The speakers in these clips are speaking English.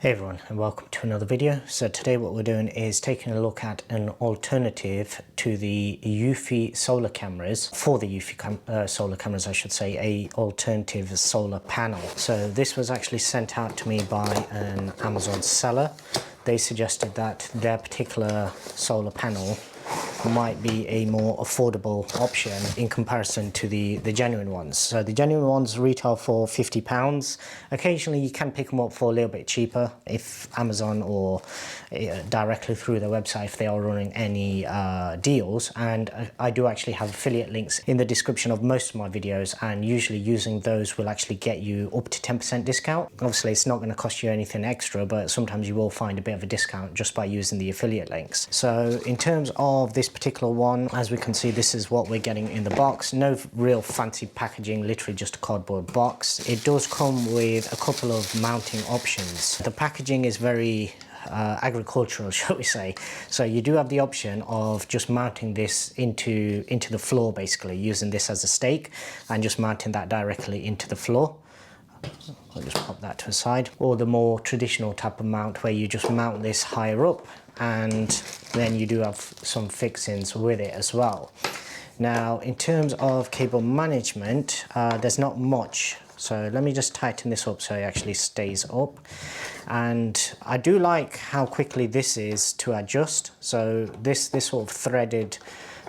Hey everyone, and welcome to another video. So today what we're doing is taking a look at an alternative to the Eufy solar cameras, for the Eufy solar cameras I should say, a alternative solar panel. So this was actually sent out to me by an Amazon seller. They suggested that their particular solar panel might be a more affordable option in comparison to the genuine ones. So the genuine ones retail for £50. Occasionally you can pick them up for a little bit cheaper if Amazon or directly through their website if they are running any deals, and I do actually have affiliate links in the description of most of my videos, and usually using those will actually get you up to 10% discount. Obviously it's not going to cost you anything extra, but sometimes you will find a bit of a discount just by using the affiliate links. So in terms of this particular one, as we can see, this is what we're getting in the box. No real fancy packaging, literally just a cardboard box. It does come with a couple of mounting options. The packaging is very agricultural, shall we say. So you do have the option of just mounting this into the floor, basically using this as a stake and just mounting that directly into the floor. I'll just pop that to the side. Or the more traditional type of mount where you just mount this higher up, and then you do have some fixings with it as well. Now in terms of cable management, there's not much. So let me just tighten this up so it actually stays up. And I do like how quickly this is to adjust. So this sort of threaded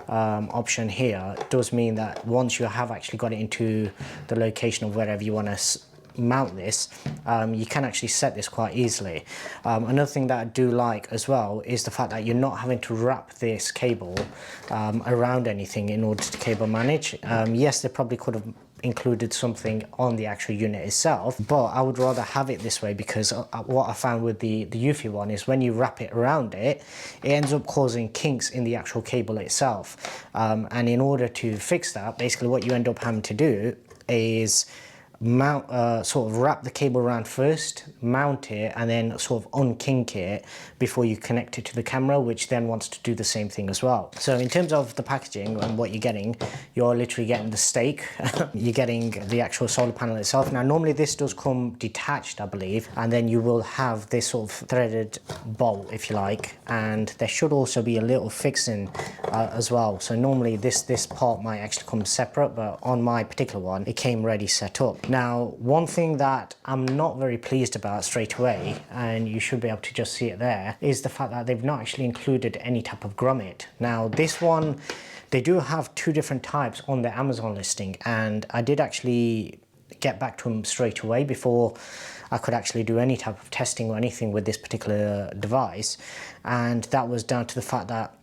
option here does mean that once you have actually got it into the location of wherever you want to mount this, you can actually set this quite easily. Another thing that I do like as well is the fact that you're not having to wrap this cable around anything in order to cable manage. Yes, they probably could have included something on the actual unit itself, but I would rather have it this way, because what I found with the Eufy one is when you wrap it around it, it ends up causing kinks in the actual cable itself. And in order to fix that, basically what you end up having to do is sort of wrap the cable around first, mount it, and then sort of unkink it before you connect it to the camera, which then wants to do the same thing as well. So in terms of the packaging and what you're getting, you're literally getting the stake. You're getting the actual solar panel itself. Now normally this does come detached, I believe, and then you will have this sort of threaded bolt, if you like, and there should also be a little fixing as well. So normally this part might actually come separate, but on my particular one it came ready set up. Now, one thing that I'm not very pleased about straight away, and you should be able to just see it there, is the fact that they've not actually included any type of grommet. Now, this one, they do have two different types on their Amazon listing, and I did actually get back to them straight away before I could actually do any type of testing or anything with this particular device, and that was down to the fact that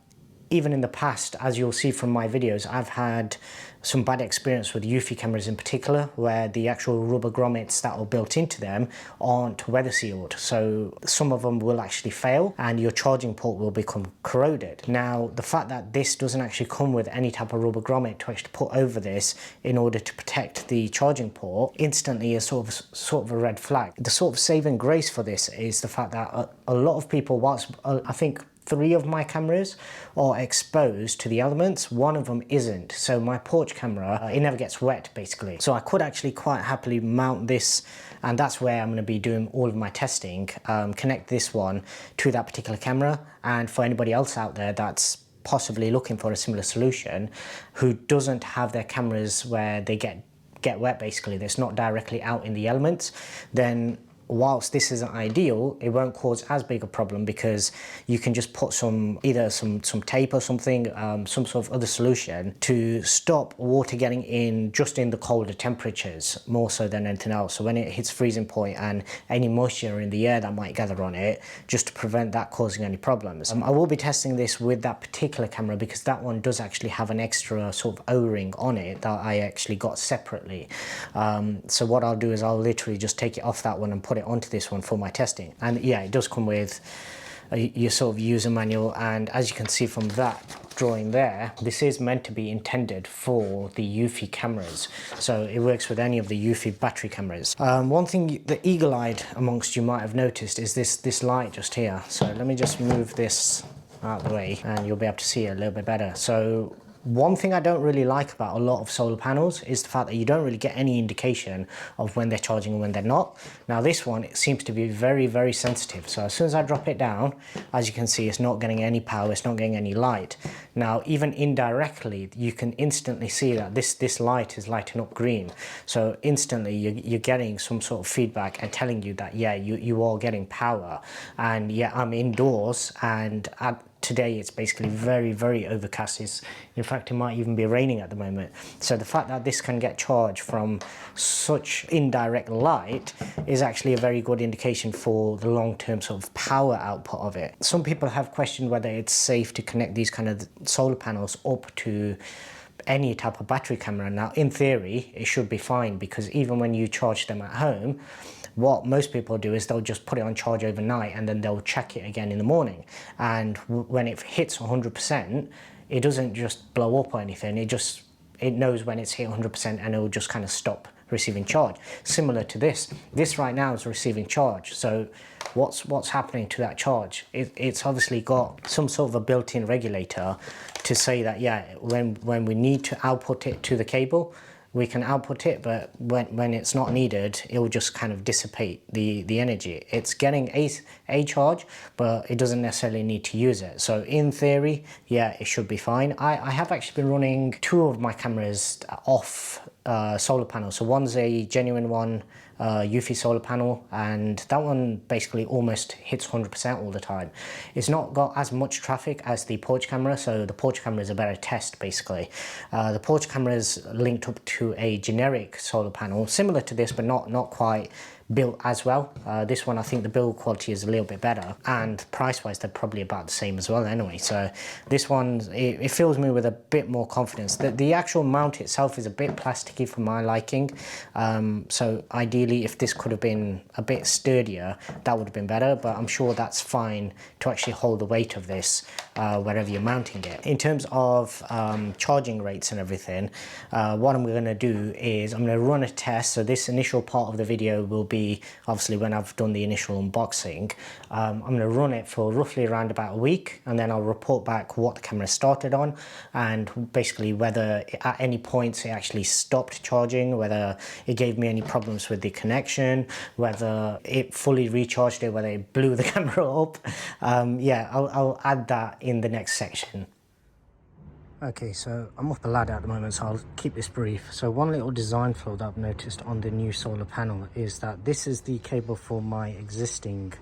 even in the past, as you'll see from my videos, I've had some bad experience with Eufy cameras in particular, where the actual rubber grommets that are built into them aren't weather sealed. So some of them will actually fail and your charging port will become corroded. Now, the fact that this doesn't actually come with any type of rubber grommet to actually put over this in order to protect the charging port instantly is sort of a red flag. The sort of saving grace for this is the fact that a lot of people, whilst I think 3 of my cameras are exposed to the elements, 1 of them isn't. So my porch camera, it never gets wet basically. So I could actually quite happily mount this, and that's where I'm going to be doing all of my testing, connect this one to that particular camera. And for anybody else out there that's possibly looking for a similar solution, who doesn't have their cameras where they get wet basically, that's not directly out in the elements, then whilst this isn't ideal, it won't cause as big a problem, because you can just put either some tape or something, some sort of other solution to stop water getting in just in the colder temperatures more so than anything else. So when it hits freezing point and any moisture in the air that might gather on it, just to prevent that causing any problems. I will be testing this with that particular camera, because that one does actually have an extra sort of O-ring on it that I actually got separately. So what I'll do is I'll literally just take it off that one and put it onto this one for my testing. And yeah, it does come with your sort of user manual, and as you can see from that drawing there, this is meant to be intended for the Eufy cameras, so it works with any of the Eufy battery cameras. One thing the eagle-eyed amongst you might have noticed is this light just here. So let me just move this out of the way and you'll be able to see it a little bit better. So One thing I don't really like about a lot of solar panels is the fact that you don't really get any indication of when they're charging and when they're not. Now this one, it seems to be very, very sensitive. So as soon as I drop it down, as you can see, it's not getting any power, it's not getting any light. Now, even indirectly, you can instantly see that this light is lighting up green. So instantly you're getting some sort of feedback and telling you that, yeah, you are getting power. And yeah, I'm indoors, and today it's basically very, very overcast. In fact, it might even be raining at the moment. So the fact that this can get charged from such indirect light is actually a very good indication for the long-term sort of power output of it. Some people have questioned whether it's safe to connect these kind of solar panels up to any type of battery camera. Now, in theory, it should be fine, because even when you charge them at home, what most people do is they'll just put it on charge overnight and then they'll check it again in the morning. And when it hits 100%, it doesn't just blow up or anything. It knows when it's hit 100% and it'll just kind of stop receiving charge. Similar to this right now is receiving charge. So what's happening to that charge? It's obviously got some sort of a built-in regulator to say that, yeah, when we need to output it to the cable, we can output it, but when it's not needed, it will just kind of dissipate the energy. It's getting a charge, but it doesn't necessarily need to use it. So in theory, yeah, it should be fine. I have actually been running 2 of my cameras off solar panels. So one's a genuine one, Eufy solar panel, and that one basically almost hits 100% all the time. It's not got as much traffic as the porch camera, so the porch camera is a better test basically. The porch camera is linked up to a generic solar panel similar to this, but not quite built as well. This one, I think the build quality is a little bit better, and price wise they're probably about the same as well anyway. So this one, it fills me with a bit more confidence. The actual mount itself is a bit plasticky for my liking, so ideally if this could have been a bit sturdier, that would have been better, but I'm sure that's fine to actually hold the weight of this wherever you're mounting it. In terms of charging rates and everything, what I'm going to do is I'm going to run a test. So this initial part of the video will be obviously when I've done the initial unboxing. I'm going to run it for roughly around about a week, and then I'll report back what the camera started on, and basically whether at any points it actually stopped charging, whether it gave me any problems with the connection, whether it fully recharged it, whether it blew the camera up. Yeah, I'll add that in the next section. Okay, so I'm up a ladder at the moment, so I'll keep this brief. So one little design flaw that I've noticed on the new solar panel is that this is the cable for my existing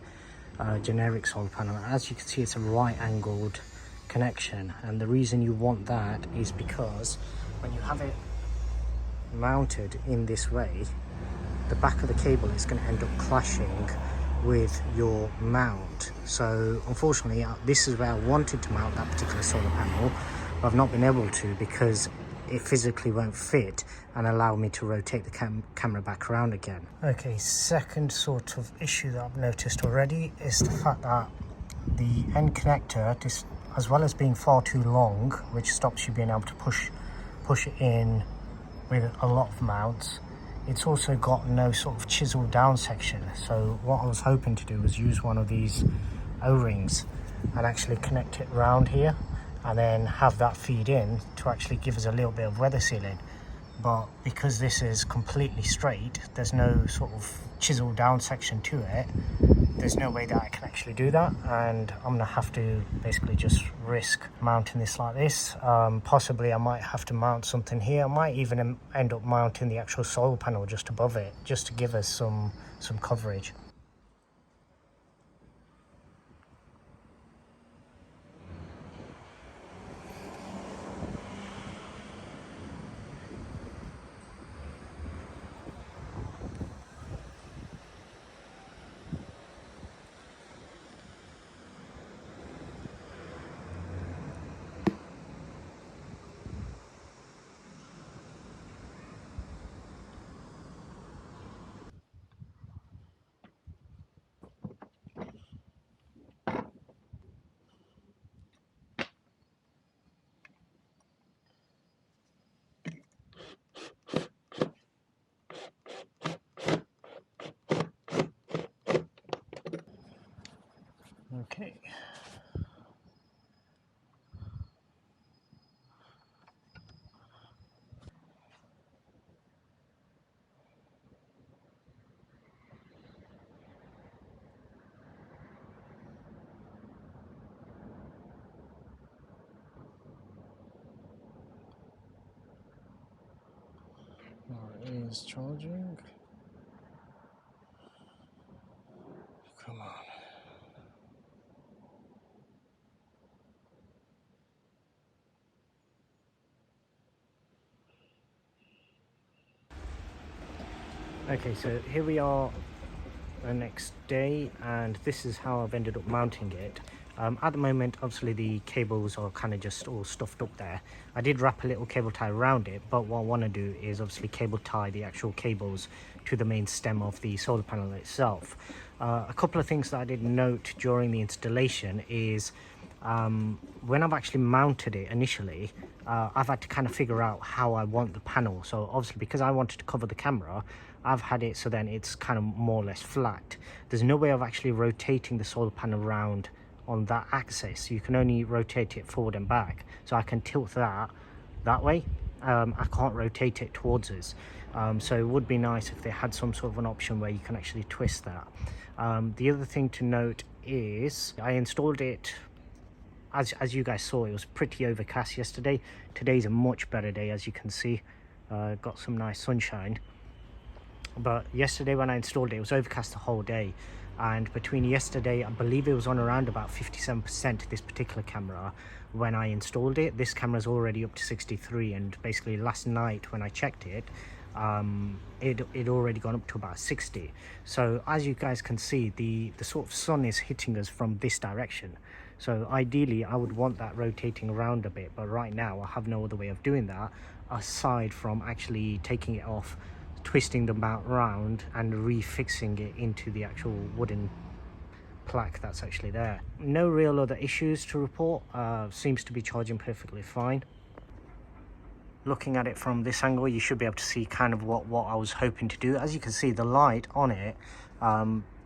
generic solar panel. As you can see, it's a right-angled connection, and the reason you want that is because when you have it mounted in this way, the back of the cable is going to end up clashing with your mount. So unfortunately, this is where I wanted to mount that particular solar panel. I've not been able to because it physically won't fit and allow me to rotate the camera back around again. Okay, second sort of issue that I've noticed already is the fact that the end connector, as well as being far too long, which stops you being able to push it in with a lot of mounts, it's also got no sort of chiseled down section. So what I was hoping to do was use one of these O-rings and actually connect it around here, and then have that feed in to actually give us a little bit of weather sealing. But because this is completely straight, there's no sort of chisel down section to it, there's no way that I can actually do that, and I'm gonna have to basically just risk mounting this like this. Possibly I might have to mount something here. I might even end up mounting the actual solar panel just above it, just to give us some coverage. Okay. is charging. Come on. Okay, so here we are the next day, and this is how I've ended up mounting it. At the moment, obviously the cables are kind of just all stuffed up there. I did wrap a little cable tie around it, but what I want to do is obviously cable tie the actual cables to the main stem of the solar panel itself. A couple of things that I did note during the installation is when I've actually mounted it initially, I've had to kind of figure out how I want the panel. So obviously, because I wanted to cover the camera, I've had it so then it's kind of more or less flat. There's no way of actually rotating the solar panel around on that axis. You can only rotate it forward and back. So I can tilt that way. I can't rotate it towards us. So it would be nice if they had some sort of an option where you can actually twist that. The other thing to note is I installed it, as you guys saw, it was pretty overcast yesterday. Today's a much better day, as you can see. Got some nice sunshine. But yesterday when I installed it, it was overcast the whole day. And between yesterday, I believe it was on around about 57%, this particular camera, when I installed it. This camera's already up to 63, and basically last night when I checked it, it already gone up to about 60. So as you guys can see, the sort of sun is hitting us from this direction. So ideally I would want that rotating around a bit, but right now I have no other way of doing that aside from actually taking it off, twisting the mount round and refixing it into the actual wooden plaque that's actually there. No real other issues to report. Seems to be charging perfectly fine. Looking at it from this angle, you should be able to see kind of what I was hoping to do. As you can see, the light on it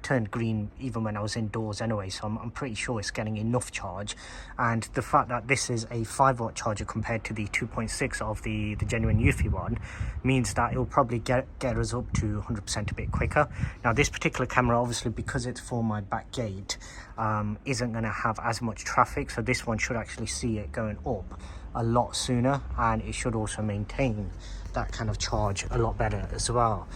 turned green even when I was indoors anyway, so I'm pretty sure it's getting enough charge. And the fact that this is a 5-watt charger compared to the 2.6 of the genuine Eufy one means that it will probably get us up to 100% a bit quicker. Now this particular camera, obviously because it's for my back gate, isn't going to have as much traffic, so this one should actually see it going up a lot sooner, and it should also maintain that kind of charge a lot better as well.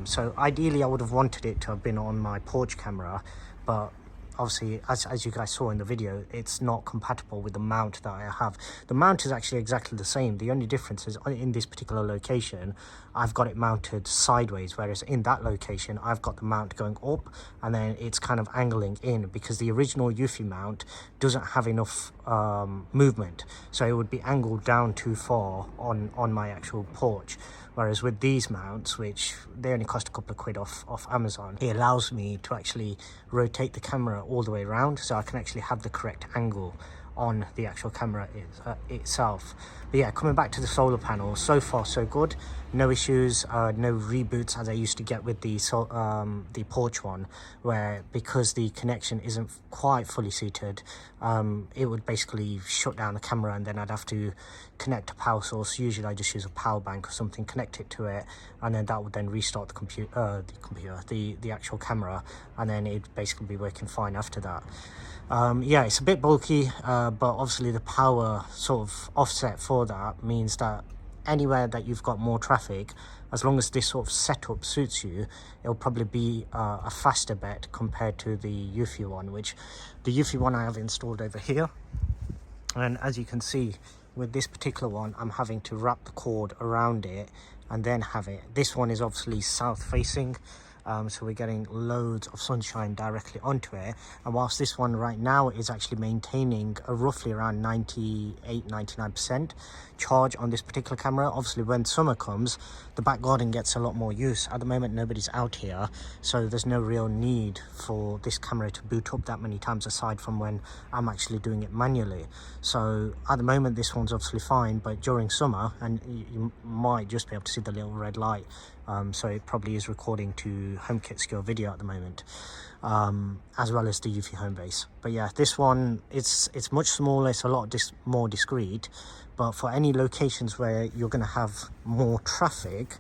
So ideally I would have wanted it to have been on my porch camera, but obviously as you guys saw in the video, it's not compatible with the mount that I have. The mount is actually exactly the same. The only difference is in this particular location I've got it mounted sideways, whereas in that location I've got the mount going up and then it's kind of angling in, because the original Eufy mount doesn't have enough movement, so it would be angled down too far on my actual porch. Whereas with these mounts, which they only cost a couple of quid off Amazon, it allows me to actually rotate the camera all the way around, so I can actually have the correct angle on the actual camera itself. But yeah, coming back to the solar panel, so far so good. No issues, no reboots as I used to get with the porch one, where because the connection isn't quite fully suited, it would basically shut down the camera and then I'd have to connect a power source. Usually I just use a power bank or something, connect it to it, and then that would then restart the actual camera, and then it'd basically be working fine after that. Yeah, it's a bit bulky, but obviously the power sort of offset for that means that anywhere that you've got more traffic, as long as this sort of setup suits you, it'll probably be a faster bet compared to the Eufy one, which the Eufy one I have installed over here. And as you can see, with this particular one, I'm having to wrap the cord around it and then have it. This one is obviously south facing, so we're getting loads of sunshine directly onto it. And whilst this one right now is actually maintaining a roughly around 98-99% charge on this particular camera, obviously when summer comes, the back garden gets a lot more use. At the moment nobody's out here, so there's no real need for this camera to boot up that many times, aside from when I'm actually doing it manually. So at the moment this one's obviously fine, but during summer, and you might just be able to see the little red light, so it probably is recording to HomeKit Skill video at the moment, as well as the Eufy Homebase. But yeah, this one, it's much smaller, it's a lot more discreet, but for any locations where you're going to have more traffic,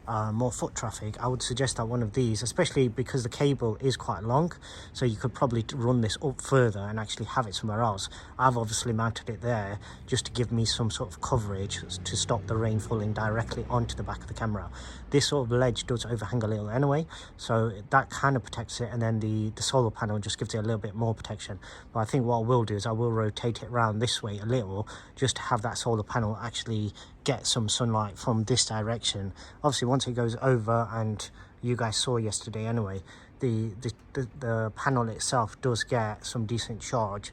more foot traffic, I would suggest that one of these, especially because the cable is quite long, so you could probably run this up further and actually have it somewhere else. I've obviously mounted it there just to give me some sort of coverage to stop the rain falling directly onto the back of the camera. This sort of ledge does overhang a little anyway, so that kind of protects it, and then the solar panel just gives it a little bit more protection. But I think what I will do is I will rotate it around this way a little, just to have that solar panel actually get some sunlight from this direction. Obviously once it goes over, and you guys saw yesterday anyway, the panel itself does get some decent charge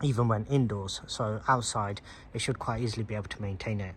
even when indoors, so outside it should quite easily be able to maintain it.